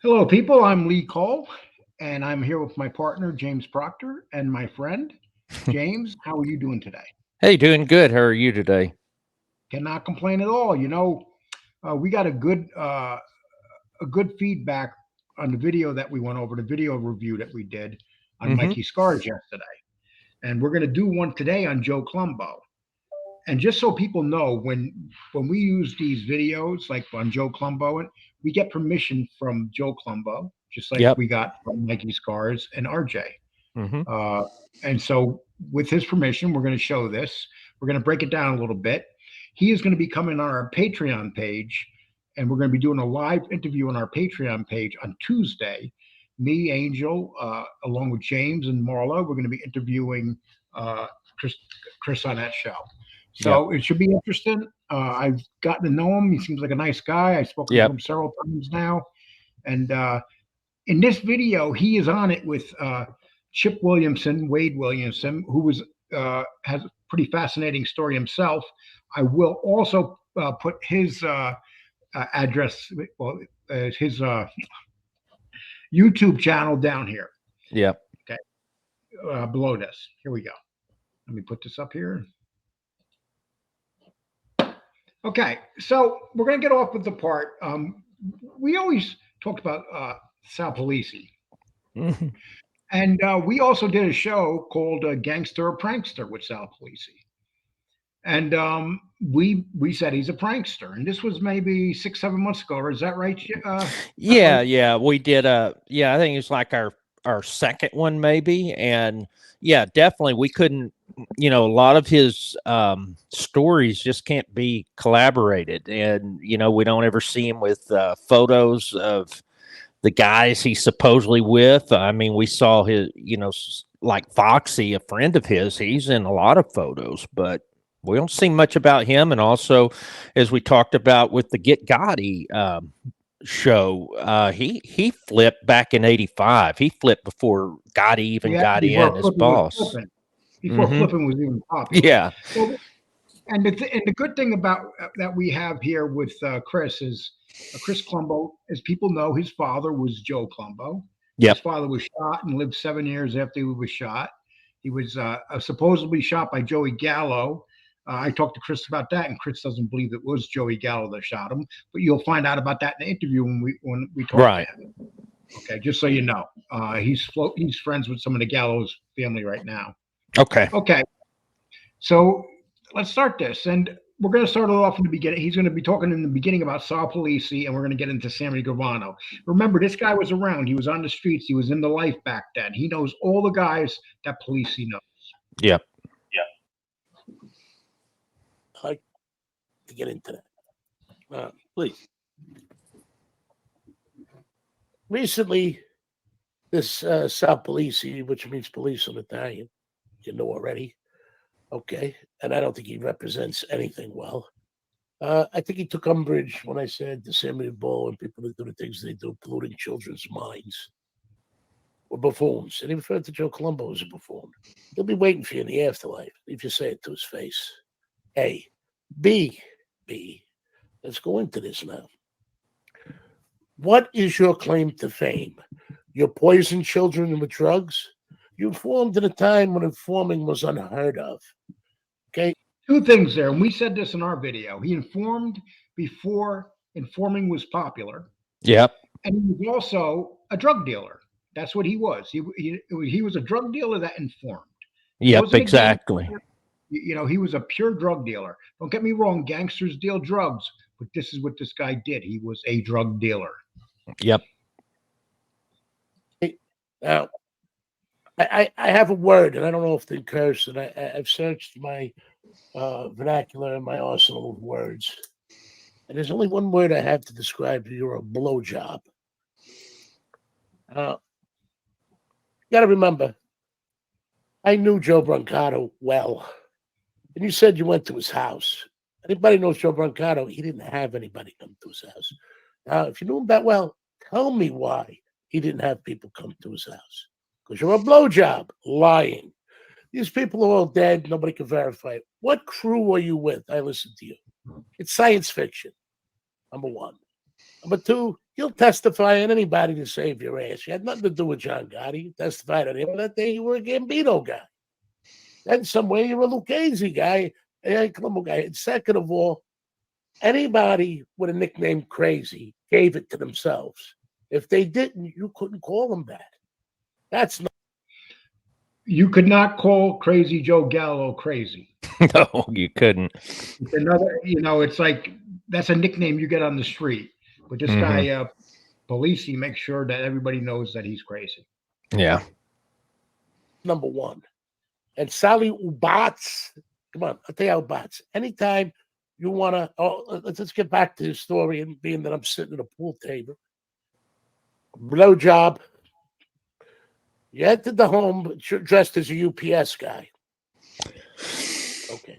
Hello, people. I'm Lee Cole, and I'm here with my partner, James Proctor, and my friend, James. How are you doing today? Hey, doing good. How are you today? Cannot complain at all. We got a good feedback on the video that we went over, the video review that we did on Hmm. Mikey Scars yesterday, and we're going to do one today on Joe Colombo. And just so people know, when we use these videos, like on Joe Colombo, we get permission from Joe Colombo, just like Yep. we got from Mikey Scars and RJ. Hmm. Uh, and so, with his permission, we're going to show this. We're going to break it down a little bit. He is going to be coming on our Patreon page, and we're going to be doing a live interview on our Patreon page on Tuesday. Me, Angel, along with James and Marla, we're going to be interviewing uh, Chris, Chris on that show. Yep. So it should be interesting. I've gotten to know him. He seems like a nice guy. I've spoken to Yep. him several times now, and in this video, he is on it with Chip Williamson, Wade Williamson, who was has a pretty fascinating story himself. I will also put his address, well, his YouTube channel down here. Yep. Okay, below this. Here we go. Let me put this up here. Okay, so we're gonna get off with the part. We always talked about Sal Polici. Hmm. And we also did a show called Gangster or Prankster with Sal Polici. And we said he's a prankster. And this was maybe 6, 7 months ago. Or is that right? Is that Yeah. right? Yeah. We did. Yeah. I think it's like our second one, maybe. And yeah, definitely. We couldn't. A lot of his stories just can't be collaborated, and we don't ever see him with photos of the guys he's supposedly with. I mean, we saw his, like Foxy, a friend of his, he's in a lot of photos, but we don't see much about him. And also, as we talked about with the Get Gotti show, he flipped back in '85. He flipped before Gotti even Yeah, got in before as flipping was boss. flipping. Before Hmm. flipping was even popular. Yeah. Well, and the good thing about that we have here with Chris is Chris Colombo, as people know, his father was Joe Colombo. His Yep. father was shot and lived 7 years after he was shot. He was supposedly shot by Joey Gallo. I talked to Chris about that, and Chris doesn't believe it was Joey Gallo that shot him. But you'll find out about that in the interview when we talk to Right. him. Okay, just so you know, he's friends with some of the Gallows family right now. Okay. Okay, so let's start this. And we're going to start it off in the beginning. He's going to be talking in the beginning about Sal Polici, and we're going to get into Sammy Gravano. Remember, this guy was around. He was on the streets. He was in the life back then. He knows all the guys that Polici knows. Yep. I'd like to get into that. Please. Recently, this Sal Polici, which means police in Italian, you know already. Okay. And I don't think he represents anything well. I think he took umbrage when I said the Sammy Ball and people that do the things they do, polluting children's minds, were buffoons. And he referred to Joe Colombo as a buffoon. He'll be waiting for you in the afterlife if you say it to his face. A. B. Let's go into this now. What is your claim to fame? You poisoned children with drugs? You informed at a time when informing was unheard of. Okay? Two things there. And we said this in our video. He informed before informing was popular, Yep. and he was also a drug dealer. That's what he was. He was a drug dealer that informed. He Yep. wasn't a gangster. Exactly. He was a pure drug dealer. Don't get me wrong, gangsters deal drugs, but this is what this guy did. He was a drug dealer. Yep. Now, I have a word, and I don't know if it occurs, and I've searched my vernacular and my arsenal of words. And there's only one word I have to describe you. You're a blowjob. You got to remember, I knew Joe Brancato well. And you said you went to his house. Anybody knows Joe Brancato? He didn't have anybody come to his house. Now, if you knew him that well, tell me why he didn't have people come to his house. Because you're a blowjob, lying. These people are all dead. Nobody can verify it. What crew are you with? I listen to you. It's science fiction, number one. Number two, you'll testify on anybody to save your ass. You had nothing to do with John Gotti. You testified on him that day you were a Gambino guy. Then somewhere you were a Lucchese guy, a Colombo guy. And second of all, anybody with a nickname Crazy gave it to themselves. If they didn't, you couldn't call them that. That's not. You could not call Crazy Joe Gallo crazy. No, you couldn't. It's another, it's like that's a nickname you get on the street. But this guy, Polisi, makes sure that everybody knows that he's crazy. Yeah. Number one. And Sally Ubats, come on, I'll tell you how Ubats. Anytime you want to, let's get back to the story and being that I'm sitting at a pool table. Blowjob. You entered the home dressed as a UPS guy. Okay.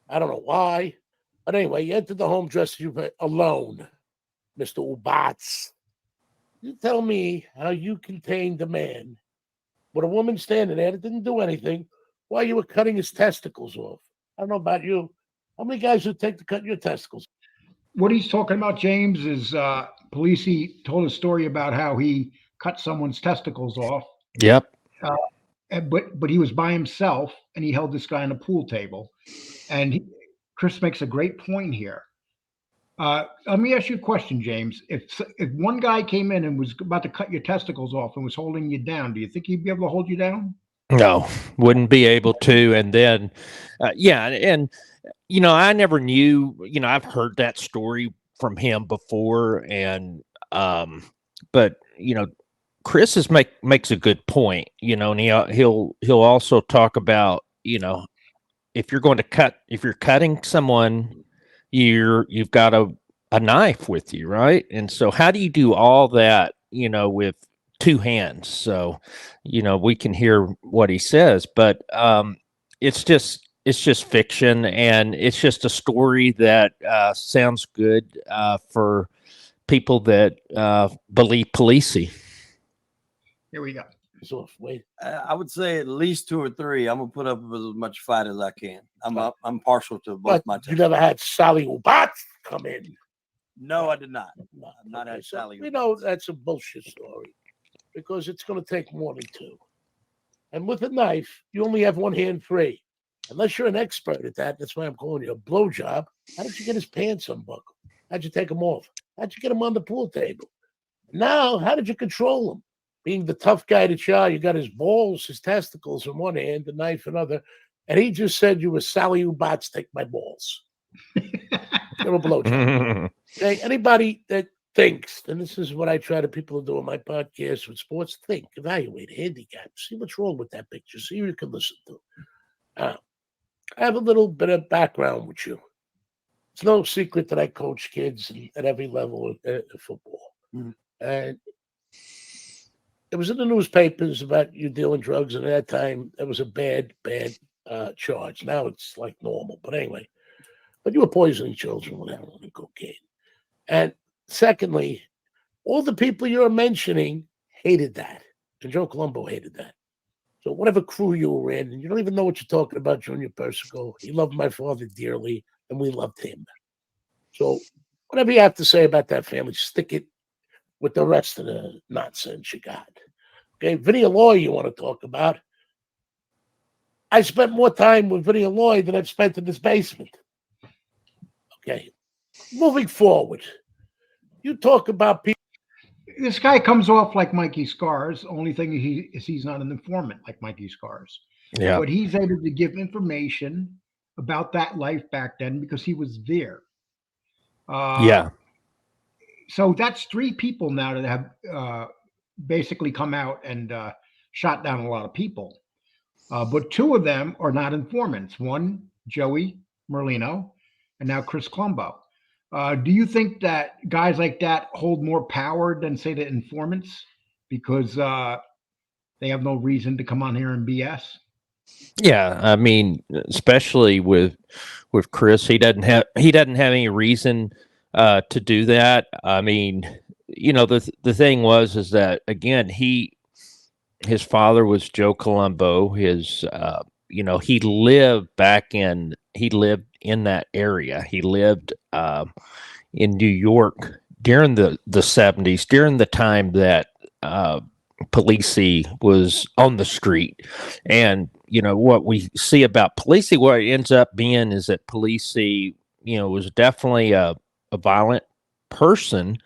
I don't know why. But anyway, you entered the home dressed as UPS alone, Mr. Ubats. You tell me how you contained a man with a woman standing there that didn't do anything while you were cutting his testicles off. I don't know about you. How many guys would take to cut your testicles? What he's talking about, James, is Polisi told a story about how he cut someone's testicles off. Yep. But he was by himself, and he held this guy on a pool table. And Chris makes a great point here. Let me ask you a question, James. If one guy came in and was about to cut your testicles off and was holding you down, do you think he'd be able to hold you down? No, wouldn't be able to. And then, and I never knew. I've heard that story from him before, and but Chris makes a good point. And he'll also talk about if you're cutting someone, you've got a knife with you, right? And so how do you do all that with two hands? So we can hear what he says, but it's just fiction, and it's just a story that sounds good for people that believe Polisi. Here we go. So wait, I would say at least 2 or 3. I'm gonna put up with as much fight as I can. I'm partial to both my. You never had Sally Ubats come in. No, I did not. No, I've not had Sally. We know that's a bullshit story because it's going to take more than 2. And with a knife, you only have one hand free, unless you're an expert at that. That's why I'm calling you a blowjob. How did you get his pants unbuckled? How'd you take him off? How'd you get him on the pool table? Now, how did you control him? Being the tough guy that you are, you got his balls, his testicles in one hand, the knife in another, and he just said you were Sally Ubats, take my balls. You're a blowjob. Okay, anybody that thinks, and this is what I try to people to do on my podcast with sports, think, evaluate, handicap, see what's wrong with that picture, see who you can listen to. I have a little bit of background with you. It's no secret that I coach kids at every level of football. Mm-hmm. And it was in the newspapers about you dealing drugs, and at that time, it was a bad charge. Now it's like normal. But anyway, but you were poisoning children with heroin and cocaine. And secondly, all the people you're mentioning hated that. And Joe Colombo hated that. So whatever crew you were in, and you don't even know what you're talking about, Junior Persico, he loved my father dearly, and we loved him. So whatever you have to say about that family, stick it with the rest of the nonsense you got. Okay, Vinny Alloy you want to talk about. I spent more time with Vinny Alloy than I've spent in this basement. Okay, moving forward, you talk about people. This guy comes off like Mikey Scars. Only thing he's not an informant like Mikey Scars. Yeah. But he's able to give information about that life back then because he was there. Yeah. So that's 3 people now that have basically come out and shot down a lot of people. But 2 of them are not informants. One, Joey Merlino, and now Chris Colombo. Do you think that guys like that hold more power than, say, the informants because they have no reason to come on here and BS? Yeah, I mean, especially with Chris, he doesn't have any reason to do that. I mean, the thing is that again, his father was Joe Colombo. His he lived in that area. He lived in New York during the 70s, during the time that Polisi was on the street. And, what we see about Polisi, what it ends up being is that Polisi, was definitely a violent person,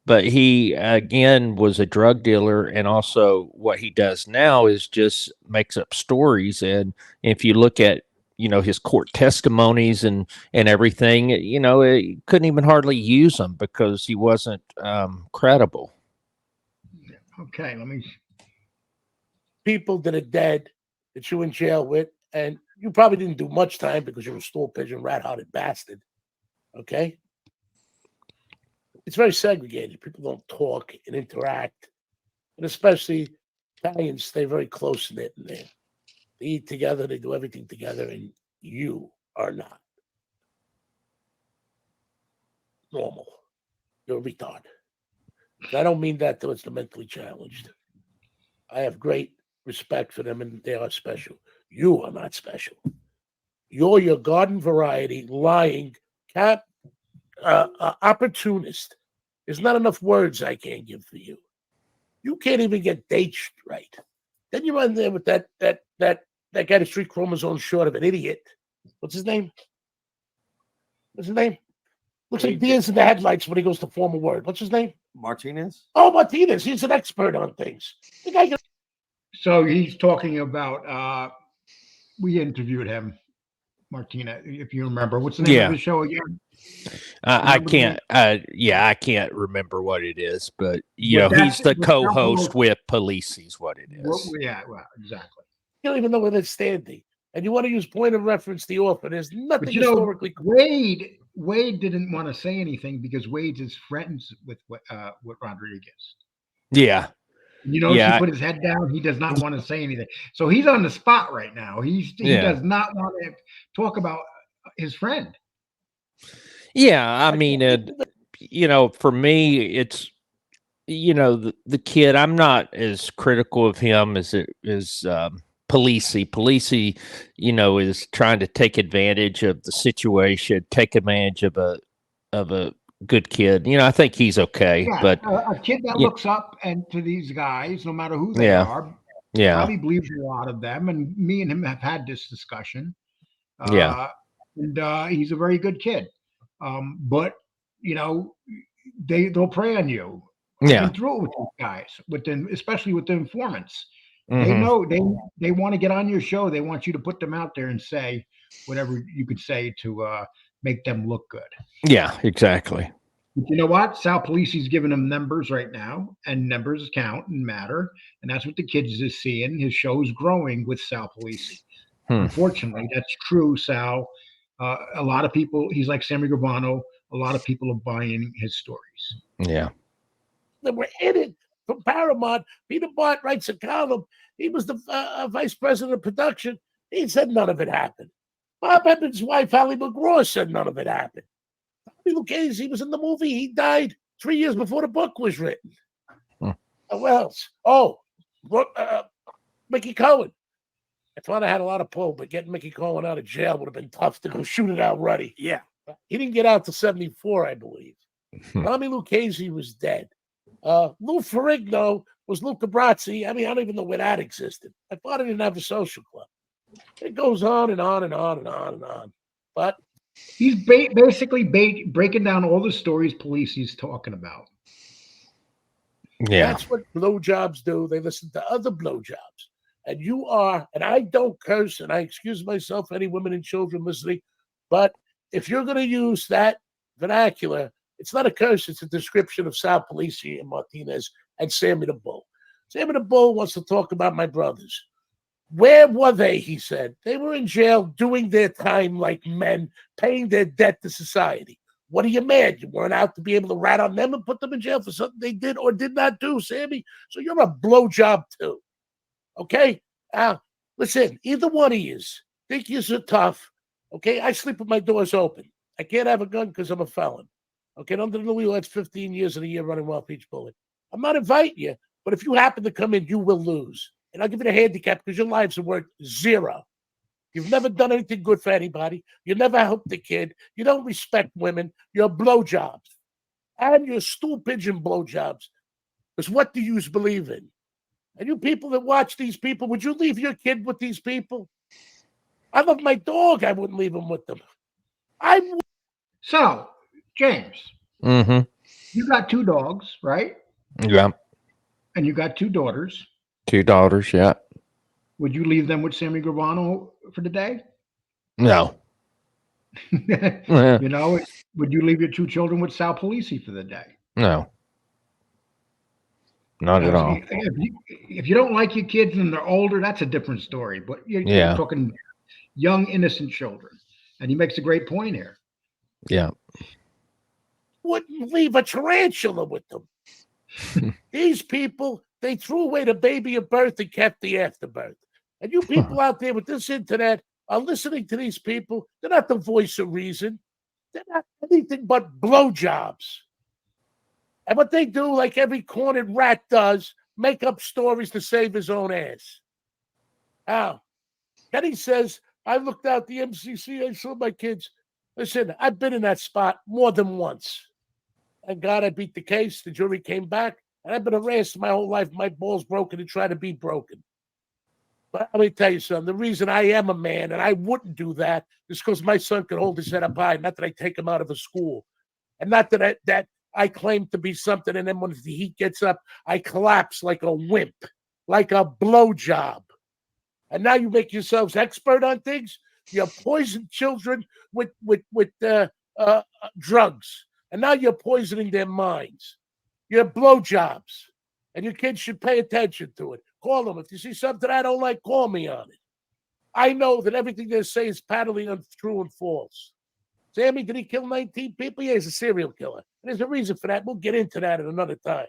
but he, again, was a drug dealer. And also what he does now is just makes up stories. And if you look at, his court testimonies and everything, it couldn't even hardly use them because he wasn't credible. Okay, let me. People that are dead that you're in jail with, and you probably didn't do much time because you're a stool pigeon, rat-hearted bastard. Okay? It's very segregated. People don't talk and interact. And especially Italians stay very close-knit in there. They eat together, they do everything together, and you are not normal. You're a retard. And I don't mean that towards the mentally challenged. I have great respect for them, and they are special. You are not special. You're your garden variety, lying, opportunist. There's not enough words I can't give for you. You can't even get dates right. Then you run there with that guy that's 3 chromosomes short of an idiot. What's his name? Looks like deers in the headlights when he goes to form a word. What's his name? Martinez. Oh, Martinez. He's an expert on things. The guy. So he's talking about. We interviewed him, Martina. If you remember, what's the name of the show again? I can't. I can't remember what it is, but But he's the that's co-host with Polisi. Is what it is. Yeah, well, exactly. You don't even know where they're standing, and you want to use point of reference the author. There's nothing But historically. Wade didn't want to say anything because Wade's is friends with Rodriguez. Yeah. She put his head down. He does not want to say anything. So he's on the spot right now. He does not want to talk about his friend. Yeah, I mean, for me, it's the kid. I'm not as critical of him as Polisi. Polisi, is trying to take advantage of the situation, take advantage of a good kid. I think he's okay, Yeah, but a kid that looks up and to these guys, no matter who they are, probably believes a lot of them. And me and him have had this discussion. And he's a very good kid. But they'll prey on you. I've been through it with these guys, especially with the informants. They know they want to get on your show. They want you to put them out there and say whatever you could say to make them look good. Yeah, exactly. But you know what? Sal Polici's giving them numbers right now, and numbers count and matter. And that's what the kids is seeing. His show's growing with Sal Polici. Unfortunately, that's true, Sal. A lot of people, he's like Sammy Gravano. A lot of people are buying his stories. Yeah. They were in it from Paramount. Peter Bart writes a column. He was the vice president of production. He said none of it happened. Bob Evans' wife, Hallie McGraw, said none of it happened. Tommy Lucchese was in the movie. He died 3 years before the book was written. What else? Oh, Mickey Cohen. I thought I had a lot of pull, but getting Mickey Cohen out of jail would have been tough to go shoot it out ready. Yeah. He didn't get out to 74, I believe. Tommy Lucchese was dead. Lou Ferrigno was Luca Brazzi. I mean, I don't even know where that existed. I thought I didn't have a social club. It goes on and on and on and on and on. But he's basically breaking down all the stories Polici's talking about. Yeah. That's what blowjobs do. They listen to other blowjobs. And you are, and I don't curse, and I excuse myself, any women and children listening, but if you're going to use that vernacular, it's not a curse, it's a description of Sal Polici and Martinez and Sammy the Bull. Sammy the Bull wants to talk about my brothers. Where were they, he said? They were in jail doing their time like men, paying their debt to society. What are you mad? You weren't out to be able to rat on them and put them in jail for something they did or did not do, Sammy? So you're a blowjob too. Okay? Listen, either one of you think you're so tough. Okay? I sleep with my doors open. I can't have a gun because I'm a felon. Okay? Under the wheel, that's 15 years of the year running Wild Peach Bullet. I'm not inviting you, but if you happen to come in, you will lose. And I'll give you a handicap because your lives are worth 0. You've never done anything good for anybody. You never helped the kid. You don't respect women. You're blowjobs. and your stool pigeon blowjobs. Because what do you believe in? And you people that watch these people, would you leave your kid with these people? I love my dog. I wouldn't leave him with them. So, James, Mm-hmm. you got 2 dogs, right? Yeah. And you got 2 daughters. 2 daughters. Yeah. Would you leave them with Sammy Gravano for the day? No. You know, would you leave your 2 children with Sal Polici for the day? No. Not at all. If you don't like your kids and they're older, that's a different story. But you're Yeah. talking young, innocent children. And he makes a great point here. Yeah. Wouldn't leave a tarantula with them. These people, they threw away the baby at birth and kept the afterbirth. And you people out there with this internet are listening to these people. They're not the voice of reason. They're not anything but blowjobs. And what they do, like every cornered rat does, make up stories to save his own ass. Now, Kenny says, I looked out the MCC, I saw my kids. Listen, I've been in that spot more than once. Thank God I beat the case. The jury came back, and I've been harassed my whole life. My balls broken and try to be broken. But let me tell you something. The reason I am a man and I wouldn't do that is because my son could hold his head up high. Not that I take him out of a school, and not that I claim to be something. And then when the heat gets up, I collapse like a wimp, like a blowjob. And now you make yourselves expert on things. You poison children with drugs. And now you're poisoning their minds. You're blowjobs. And your kids should pay attention to it. Call them. If you see something I don't like, call me on it. I know that everything they say is patently untrue and false. Sammy, did he kill 19 people? Yeah, he's a serial killer. And there's a reason for that. We'll get into that at another time.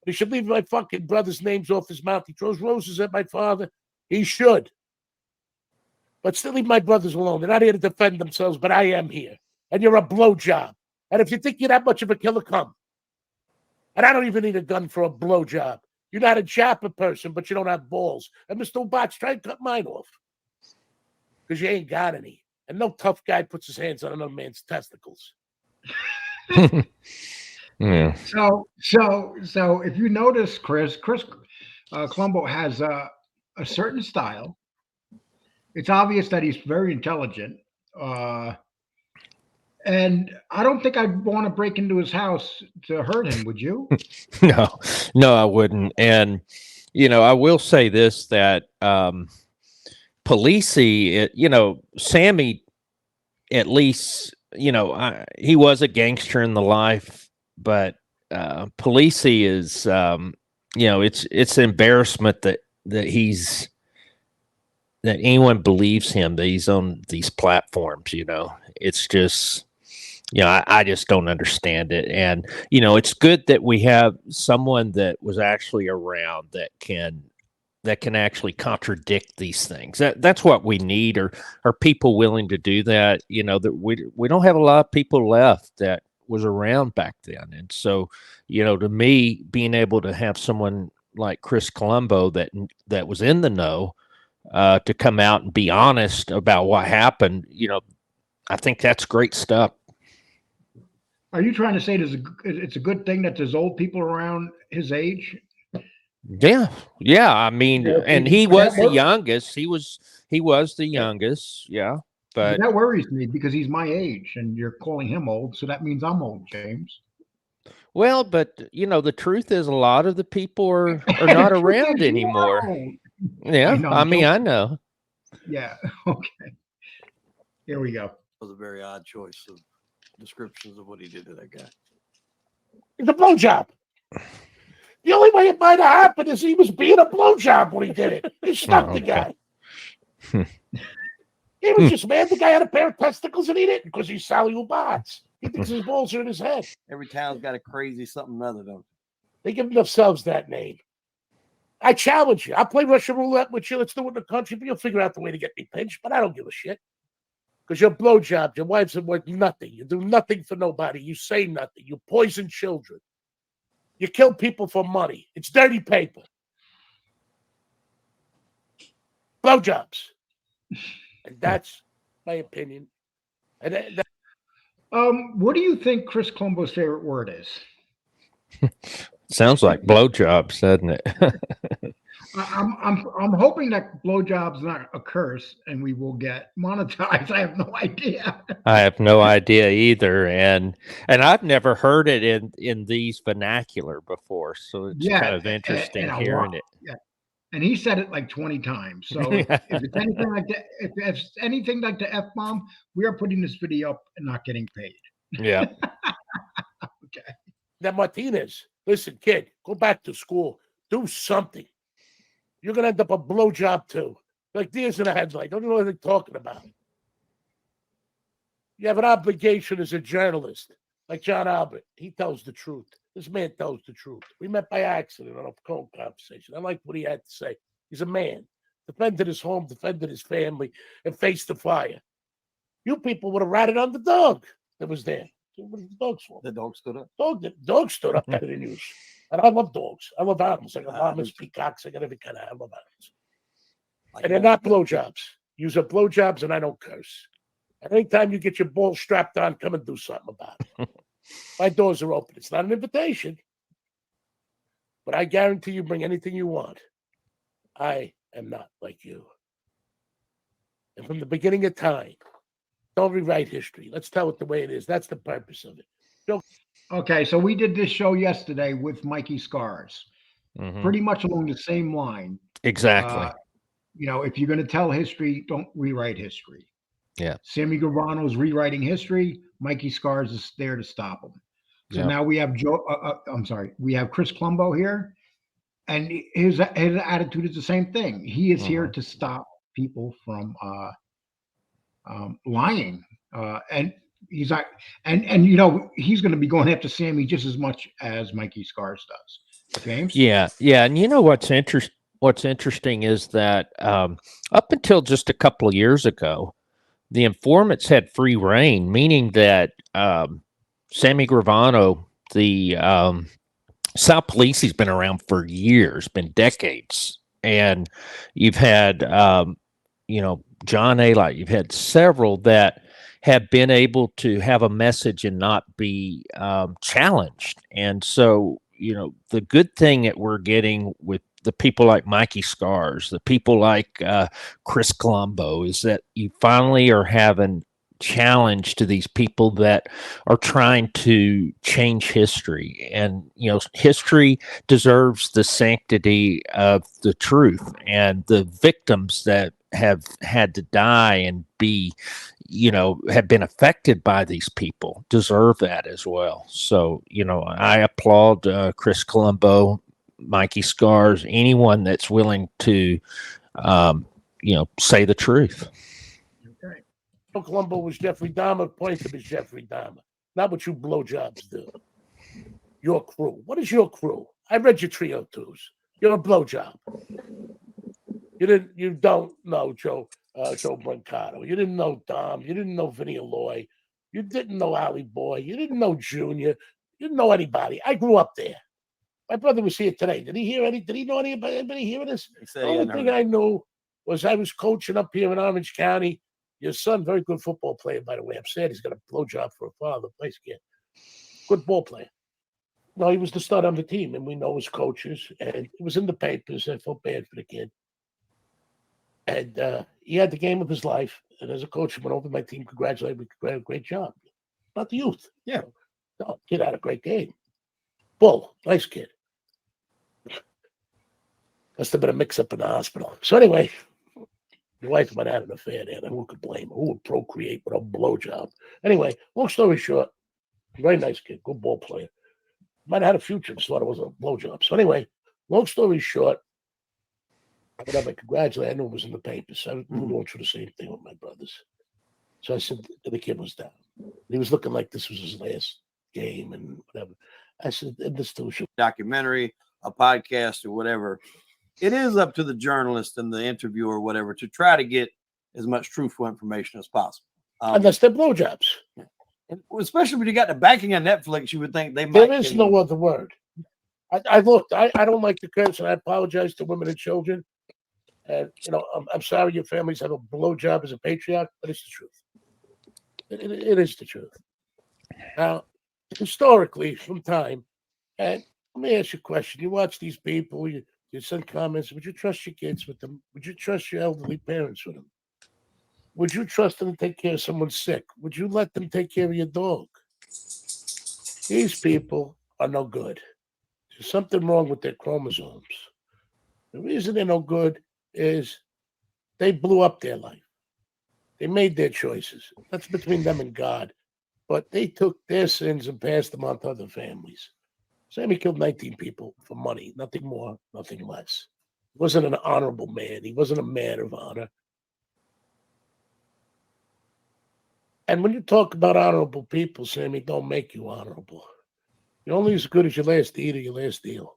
He should leave my fucking brother's names off his mouth. He throws roses at my father. He should. But still leave my brothers alone. They're not here to defend themselves, but I am here. And you're a blowjob. And if you think you're that much of a killer, come. And I don't even need a gun for a blowjob. You're not a Japa person, but you don't have balls. And Mr. Ubach, try and cut mine off. Because you ain't got any. And no tough guy puts his hands on another man's testicles. Yeah. So if you notice, Chris Colombo has a certain style. It's obvious that he's very intelligent. And I don't think I'd want to break into his house to hurt him. Would you? No, I wouldn't. And, I will say this, that Polisi, Sammy, at least, he was a gangster in the life, but Polisi is, it's an embarrassment that anyone believes him, that he's on these platforms. It's just, I just don't understand it. And, it's good that we have someone that was actually around that can actually contradict these things. That's what we need, are people willing to do that. That we don't have a lot of people left that was around back then. And so, to me, being able to have someone like Chris Colombo that was in the know, to come out and be honest about what happened, I think that's great stuff. Are you trying to say it's a good thing that there's old people around his age? Yeah. I mean, and he was the youngest. He was the youngest. Yeah, but that worries me because he's my age, and you're calling him old, so that means I'm old, James. Well, but the truth is, a lot of the people are not around anymore. Yeah, I know. Yeah. Okay. Here we go. That was a very odd choice of descriptions of what he did to that guy. It's a blowjob. The only way it might have happened is he was being a blowjob when he did it. He stuck the guy. He was just mad the guy had a pair of testicles and he didn't because he's Sally Ubats. He thinks his balls are in his head. Every town's got a crazy something other, don't they? Give themselves that name. I challenge you. I'll play Russian roulette with you. Let's do it in the country, but you'll figure out the way to get me pinched. But I don't give a shit. Because you're blowjobs. Your wives are worth nothing. You do nothing for nobody. You say nothing. You poison children. You kill people for money. It's dirty paper. Blowjobs. And that's my opinion. And What do you think Chris Colombo's favorite word is? Sounds like blowjobs, doesn't it? I'm hoping that blowjob's not a curse and we will get monetized. I have no idea. I have no idea either, and I've never heard it in these vernacular before, so it's kind Yeah, of interesting and a lot. hearing it. Yeah, and he said it like 20 times. So if it's anything like that, if it's anything like the F bomb, we are putting this video up and not getting paid. Yeah. Okay. Now, Martinez, listen, kid, go back to school. Do something. You're going to end up a blowjob, too. Like deers in a headlight. Don't you know what they're talking about? You have an obligation as a journalist. Like John Albert, he tells the truth. This man tells the truth. We met by accident on a phone conversation. I liked what he had to say. He's a man. Defended his home, defended his family, and faced the fire. You people would have ratted on the dog that was there. What did the dogs for? The dog stood up. Dog stood up better than you. And I love dogs. I love animals. I got llamas, peacocks. I got every kind of I love animals. And they're not blowjobs. Use up blowjobs, and I don't curse. And anytime you get your balls strapped on, come and do something about it. My doors are open. It's not an invitation, but I guarantee you bring anything you want. I am not like you. And from the beginning of time, don't rewrite history. Let's tell it the way it is. That's the purpose of it. Okay, so we did this show yesterday with Mikey Scars, Mhm. pretty much along the same line. Exactly. If you're going to tell history, don't rewrite history. Yeah. Sammy Gravano's rewriting history. Mikey Scars is there to stop him. So Yep. now we have we have Chris Colombo here, and his attitude is the same thing. He is here to stop people from lying, and he's like, and he's going to be going after Sammy just as much as Mikey Scars does. James? Yeah, and you know what's interesting is that up until just a couple of years ago, the informants had free reign, meaning that Sammy Gravano, the Sal Polici's been around for years, been decades, and you've had John A. You've had several that have been able to have a message and not be challenged, and so the good thing that we're getting with the people like Mikey Scars, the people like Chris Colombo, is that you finally are having challenge to these people that are trying to change history. And history deserves the sanctity of the truth, and the victims that have had to die and be have been affected by these people deserve that as well. So I applaud Chris Colombo, Mikey Scars, anyone that's willing to say the truth. Okay. Joe Colombo was Jeffrey Dahmer. Point him as Jeffrey Dahmer. Not what you blowjobs do. Your crew. What is your crew? I read your trio twos. You're a blowjob. You don't know Joe Brancato. You didn't know Dom. You didn't know Vinny Alloy. You didn't know Alley Boy. You didn't know Junior. You didn't know anybody. I grew up there. My brother was here today. Did he know anybody hearing this? The only thing I knew was I was coaching up here in Orange County. Your son, very good football player, by the way. I'm sad he's got a blowjob for a father. Place kid. Good ball player. No, he was the stud on the team, and we know his coaches. And it was in the papers. I felt bad for the kid. And he had the game of his life. And as a coach, he went over my team, congratulated me, great job. About the youth. Yeah. No, kid had a great game. Bull, nice kid. Must have been a mix-up in the hospital. So anyway, your wife might have had an affair there. Who could blame her? Who would procreate with a blowjob? Anyway, long story short, very nice kid, good ball player. Might have had a future, just thought it was a blowjob. So anyway, long story short, I congratulated. I knew it was in the papers. I was going through the same thing with my brothers. So I said, the kid was down. He was looking like this was his last game and whatever. I said, this too should documentary, a podcast, or whatever. It is up to the journalist and the interviewer or whatever to try to get as much truthful information as possible. Unless they're blowjobs. Especially when you got the backing on Netflix, you would think they might. There is no other word. I looked. I don't like the curse, and I apologize to women and children. And I'm sorry your families have a blowjob as a patriarch, but it's the truth. It is the truth. Now, historically, from time, and let me ask you a question. You watch these people, you send comments. Would you trust your kids with them? Would you trust your elderly parents with them? Would you trust them to take care of someone sick? Would you let them take care of your dog? These people are no good. There's something wrong with their chromosomes. The reason they're no good is they blew up their life. They made their choices. That's between them and God. But they took their sins and passed them on to other families. Sammy killed 19 people for money, nothing more, nothing less. He wasn't an honorable man. He wasn't a man of honor. And when you talk about honorable people, Sammy, don't make you honorable. You're only as good as your last deed or your last deal.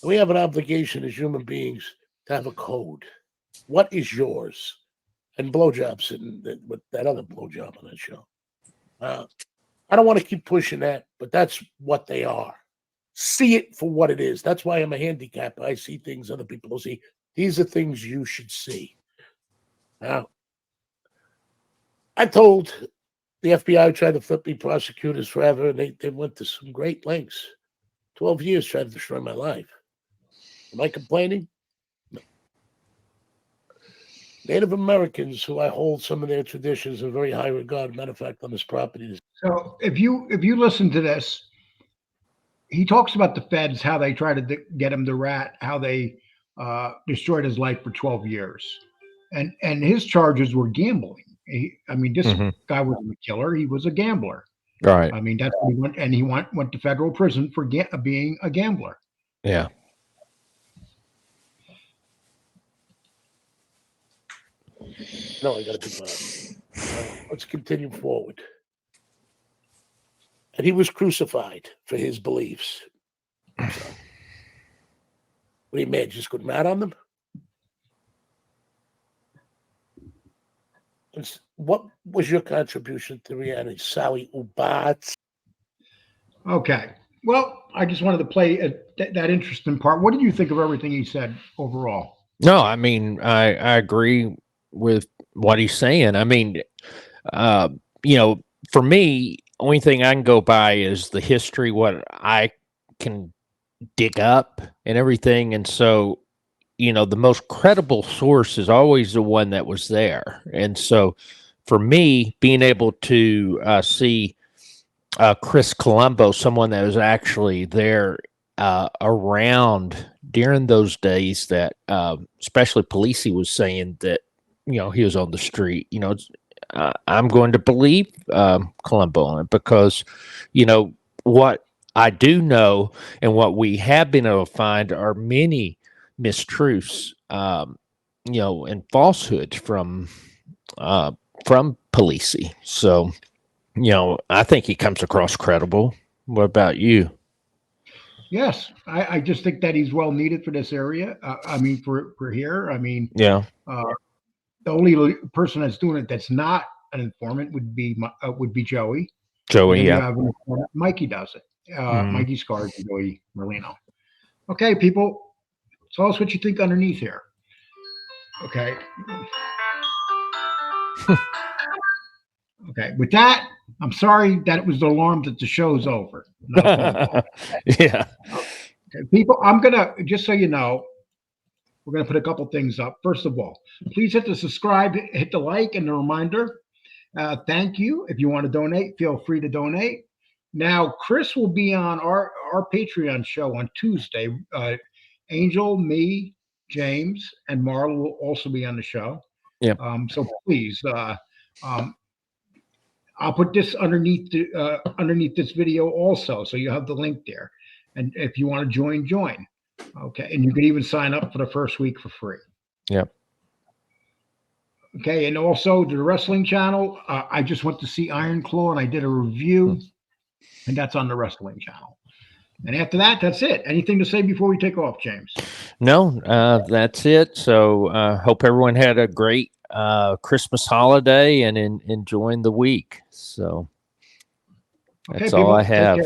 We have an obligation as human beings to have a code. What is yours? And blowjobs and with that other blowjob on that show. I don't want to keep pushing that, but that's what they are. See it for what it is. That's why I'm a handicapper. I see things other people don't see. These are things you should see. Now, I told the FBI tried to flip me prosecutors forever, and they went to some great lengths. 12 years trying to destroy my life. Am I complaining? No. Native Americans, who I hold some of their traditions in very high regard. Matter of fact, on this property. So if you listen to this, he talks about the feds, how they try to get him to rat, how they destroyed his life for 12 years, and his charges were gambling. This guy wasn't a killer; he was a gambler. Right. I mean, that's what he went, and he went to federal prison for being a gambler. Yeah. No, I got to be quiet. Let's continue forward. And he was crucified for his beliefs. So, what do you mean? Just go mad on them? What was your contribution to reality, Sally Ubats? Okay. Well, I just wanted to play that interesting part. What did you think of everything he said overall? No, I mean, I agree with what he's saying. I mean, for me, only thing I can go by is the history, what I can dig up and everything. And so, the most credible source is always the one that was there. And so for me, being able to see Chris Colombo, someone that was actually there around during those days that especially Polisi was saying that, he was on the street, I'm going to believe Colombo on it because, what I do know and what we have been able to find are many mistruths, and falsehoods from Polisi. So, I think he comes across credible. What about you? Yes, I just think that he's well needed for this area. For here. Yeah. The only person that's doing it that's not an informant would be Joey. Joey, and yeah. you have an informant, Mikey does it. Mikey Scars and Joey Merlino. Okay, people, tell us what you think underneath here. Okay. Okay. With that, I'm sorry that it was the alarm that the show's over. Not a phone call. Yeah. Okay, people, I'm gonna just so you know, we're gonna put a couple things up. First of all, please hit the subscribe, hit the like, and the reminder. Thank you. If you want to donate, feel free to donate. Now, Chris will be on our Patreon show on Tuesday. Angel, me, James, and Marla will also be on the show. Yeah. So please, I'll put this underneath this video also, so you have the link there. And if you want to join. Okay, and you can even sign up for the first week for free. Yep. Okay, and also the wrestling channel. I just went to see Iron Claw, and I did a review, and that's on the wrestling channel. And after that, that's it. Anything to say before we take off, James? No, that's it. So hope everyone had a great Christmas holiday and enjoying the week. So that's all I have.